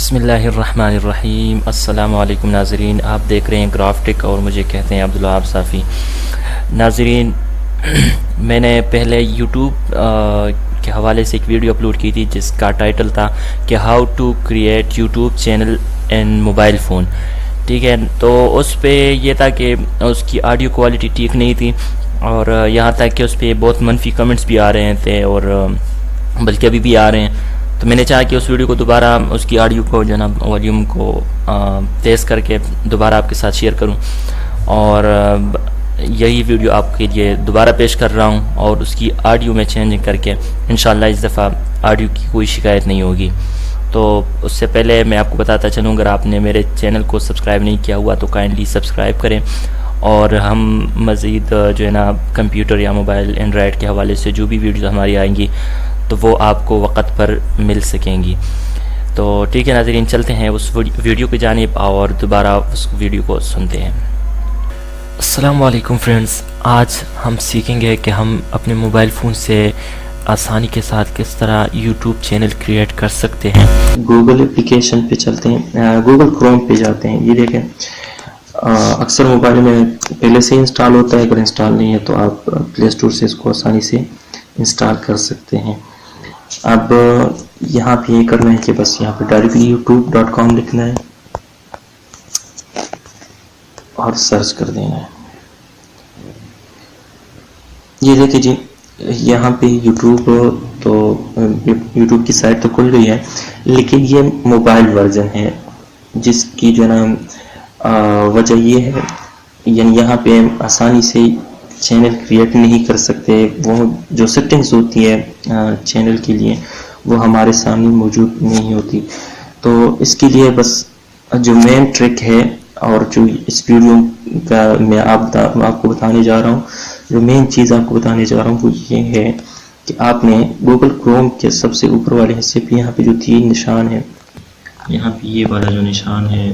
بسم اللہ الرحمن الرحیم۔ السلام علیکم ناظرین، آپ دیکھ رہے ہیں گرافٹک اور مجھے کہتے ہیں عبدالوہاب صافی۔ ناظرین، میں نے پہلے یوٹیوب کے حوالے سے ایک ویڈیو اپلوڈ کی تھی جس کا ٹائٹل تھا کہ how to create YouTube channel in mobile phone, ٹھیک ہے۔ تو اس پہ یہ تھا کہ اس کی آڈیو کوالٹی ٹھیک نہیں تھی، اور یہاں تک کہ اس پہ بہت منفی کمنٹس بھی آ رہے تھے، اور بلکہ ابھی بھی آ رہے ہیں۔ تو میں نے چاہا کہ اس ویڈیو کو دوبارہ اس کی آڈیو کو جو نا والیوم کو تیز کر کے دوبارہ آپ کے ساتھ شیئر کروں، اور یہی ویڈیو آپ کے لیے دوبارہ پیش کر رہا ہوں، اور اس کی آڈیو میں چینجنگ کر کے انشاءاللہ اس دفعہ آڈیو کی کوئی شکایت نہیں ہوگی۔ تو اس سے پہلے میں آپ کو بتاتا چلوں، اگر آپ نے میرے چینل کو سبسکرائب نہیں کیا ہوا تو کائنڈلی سبسکرائب کریں، اور ہم مزید جو ہے نا کمپیوٹر یا موبائل اینڈرائڈ کے حوالے سے جو بھی ویڈیوز ہماری آئیں گی تو وہ آپ کو وقت پر مل سکیں گی۔ تو ٹھیک ہے ناظرین، چلتے ہیں اس ویڈیو کی جانب اور دوبارہ اس ویڈیو کو سنتے ہیں۔ السلام علیکم فرینڈز، آج ہم سیکھیں گے کہ ہم اپنے موبائل فون سے آسانی کے ساتھ کس طرح یوٹیوب چینل کریٹ کر سکتے ہیں۔ گوگل اپلیکیشن پہ چلتے ہیں، گوگل کروم پہ جاتے ہیں۔ یہ دیکھیں، اکثر موبائل میں پہلے سے انسٹال ہوتا ہے، اگر انسٹال نہیں ہے تو آپ پلے اسٹور سے اس کو آسانی سے انسٹال کر سکتے ہیں۔ اب یہاں پہ یہ کرنا ہے کہ بس یہاں پہ ڈائریکٹلی youtube.com لکھنا ہے اور سرچ کر دینا ہے۔ یہ دیکھیں جی، یہاں پہ یوٹیوب کی سائٹ تو کھل گئی ہے، لیکن یہ موبائل ورژن ہے، جس کی جو نا وجہ یہ ہے، یعنی یہاں پہ آسانی سے چینل کریٹ نہیں کر سکتے۔ وہ جو سیٹنگز ہوتی ہے چینل کے لیے وہ ہمارے سامنے موجود نہیں ہوتی۔ تو اس کے لیے بس جو مین ٹرک ہے، اور جو اس ویڈیو کا میں آپ کو بتانے جا رہا ہوں، جو مین چیز آپ کو بتانے جا رہا ہوں وہ یہ ہے کہ آپ نے گوگل کروم کے سب سے اوپر والے حصے پہ یہاں پہ جو 3 نشان ہے، یہاں پہ یہ والا جو نشان ہے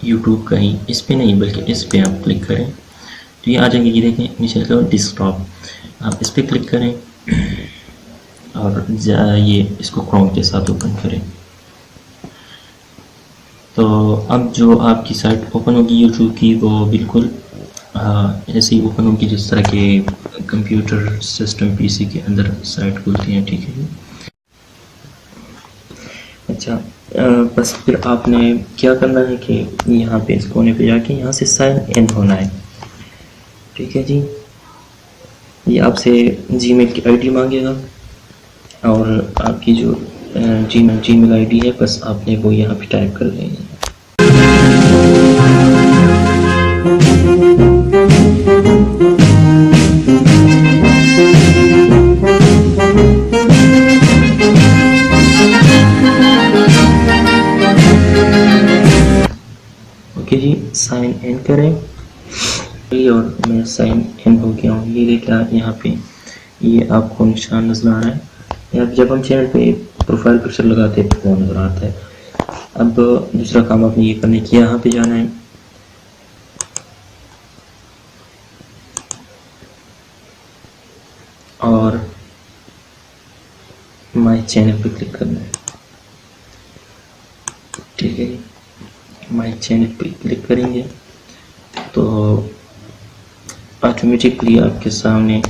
یوٹیوب کا ہی، اس پہ نہیں بلکہ اس پہ آپ کلک کریں تو یہ آ جائے گی۔ یہ دیکھیں نیچے لکھا ہوا ڈیسک ٹاپ، آپ اس پہ کلک کریں اور یہ اس کو کروم کے ساتھ اوپن کریں۔ تو اب جو آپ کی سائٹ اوپن ہوگی یوٹیوب کی، وہ بالکل ایسے ہی اوپن ہوگی جس طرح کے کمپیوٹر سسٹم پی سی کے اندر سائٹ کھلتی ہیں، ٹھیک ہے جی۔ اچھا، بس پھر آپ نے کیا کرنا ہے کہ یہاں پہ اس کونے پہ جا کے یہاں سے سائن ان ہونا ہے، ٹھیک ہے جی۔ یہ آپ سے جی میل کی آئی ڈی مانگے گا، اور آپ کی جو جی میل آئی ڈی ہے بس آپ نے وہ یہاں پہ ٹائپ کر دیں گے۔ اوکے جی، سائن ان کریں، اور میں سائن ان ہو گیا ہوں۔ یہ دیکھا یہاں پہ یہ آپ کو نشان نظر آ رہا ہے، جب ہم چینل پہ پروفائل پکچر لگاتے ہیں تو وہ نظر آتا ہے۔ اب دوسرا کام آپ نے یہ کرنے کی، یہاں پہ جانا ہے اور مائی چینل پہ کلک کرنا ہے، ٹھیک ہے جی۔ مائی چینل پہ کلک کریں گے تو آٹومیٹکلی آپ کے سامنے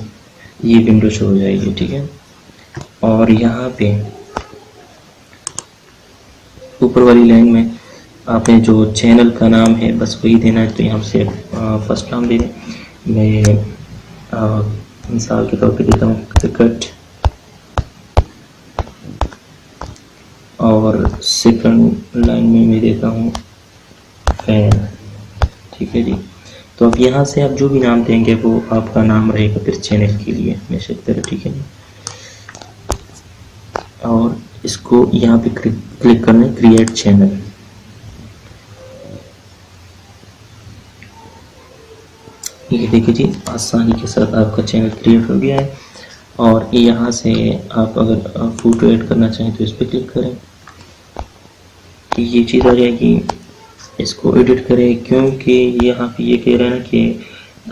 یہ ونڈو شو ہو جائے گی، ٹھیک ہے۔ اور یہاں پہ اوپر والی لائن میں آپ نے جو چینل کا نام ہے بس وہی دینا ہے۔ تو یہاں سے فرسٹ نام دے دیں، میں مثال کے طور پہ دیتا ہوں کرکٹ، اور سیکنڈ لائن میں دیتا ہوں فین، ٹھیک ہے جی۔ تو اب یہاں سے آپ جو بھی نام دیں گے وہ آپ کا نام رہے گا پھر چینل کے لیے ہمیشہ کی طرح، ٹھیک ہے جی۔ اور اس کو یہاں پہ کلک کرنا ہے کریٹ چینل۔ یہ دیکھیں جی، آسانی کے ساتھ آپ کا چینل کریٹ ہو گیا ہے، اور یہاں سے آپ اگر فوٹو ایڈ کرنا چاہیں تو اس پہ کلک کریں، یہ چیز آ جائے گی، اس کو ایڈٹ کریں، کیونکہ یہاں پہ یہ کہہ رہا ہے کہ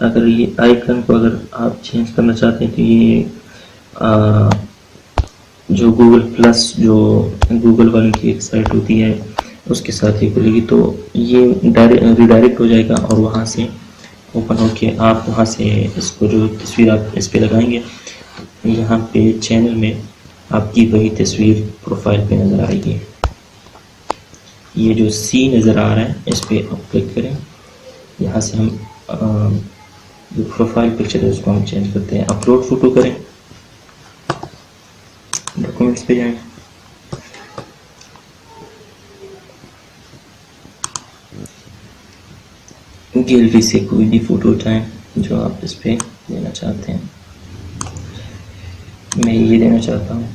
اگر یہ آئیکن کو اگر آپ چینج کرنا چاہتے ہیں تو یہ جو گوگل پلس جو گوگل والوں کی ایک سائٹ ہوتی ہے اس کے ساتھ یہ کھلے گی، تو یہ ریڈائریکٹ ہو جائے گا اور وہاں سے اوپن ہو کے آپ وہاں سے اس کو جو تصویر آپ اس پہ لگائیں گے، یہاں پہ چینل میں آپ کی وہی تصویر پروفائل پہ نظر آئے گی۔ یہ جو سی نظر آ رہا ہے اس پہ آپ کلک کریں، یہاں سے ہم جو پروفائل پکچر ہے اس کو ہم چینج کرتے ہیں، اپلوڈ فوٹو کریں، ڈاکومنٹس پہ جائیں، گیلری سے کوئی بھی فوٹو اٹھائیں جو آپ اس پہ دینا چاہتے ہیں۔ میں یہ دینا چاہتا ہوں۔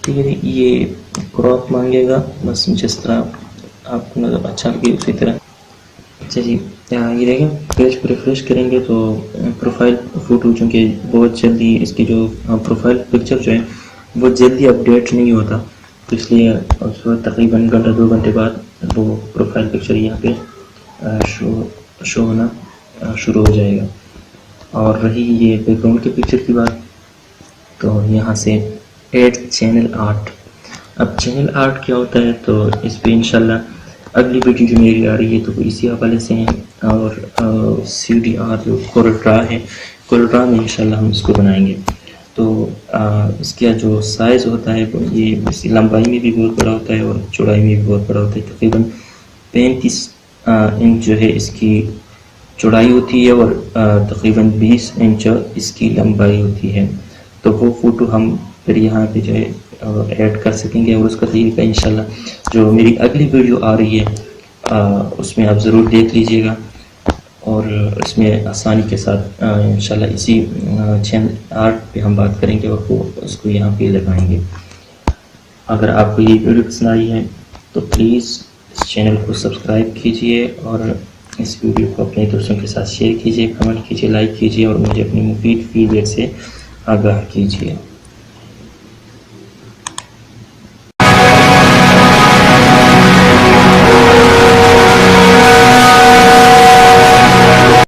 ٹھیک ہے، یہ کراپ مانگے گا، بس جس طرح آپ کو مطلب اچھا لگے اسی طرح۔ اچھا جی، یہ دیکھیں پیج کو ریفریش کریں گے تو پروفائل فوٹو چونکہ بہت جلدی اس کی جو پروفائل پکچر جو ہے بہت جلدی اپڈیٹ نہیں ہوتا، تو اس لیے اس وقت تقریباً گھنٹہ 2 گھنٹے بعد وہ پروفائل پکچر یہاں پہ شو ہونا شروع ہو جائے گا۔ اور رہی یہ بیک گراؤنڈ کے پکچر کی بات، تو یہاں سے ایڈ چینل آرٹ۔ اب چینل آرٹ کیا ہوتا ہے، تو اس پہ انشاءاللہ اگلی ویڈیو جو میری آ رہی ہے تو اسی حوالے سے ہیں، اور CDR جو کورل ڈرا ہے، کورل ڈرا میں انشاءاللہ ہم اس کو بنائیں گے۔ تو اس کا جو سائز ہوتا ہے وہ یہ اس کی لمبائی میں بھی بہت بڑا ہوتا ہے اور چوڑائی میں بھی بہت بڑا ہوتا ہے، تقریباً 35 انچ جو ہے اس کی چوڑائی ہوتی ہے اور تقریباً 20 انچ اس کی لمبائی ہوتی ہے۔ تو وہ فوٹو ہم پھر یہاں پہ جو ہے ایڈ کر سکیں گے، اور اس کا طریقہ انشاءاللہ جو میری اگلی ویڈیو آ رہی ہے اس میں آپ ضرور دیکھ لیجئے گا، اور اس میں آسانی کے ساتھ انشاءاللہ اسی چینل آرٹ پہ ہم بات کریں گے اور وہ اس کو یہاں پہ لگائیں گے۔ اگر آپ کو یہ ویڈیو پسند آئی ہے تو پلیز اس چینل کو سبسکرائب کیجئے اور اس ویڈیو کو اپنے دوستوں کے ساتھ شیئر کیجئے، کمنٹ کیجئے، لائک کیجئے اور مجھے اپنی مفید فیڈ بیک سے آگاہ کیجئے۔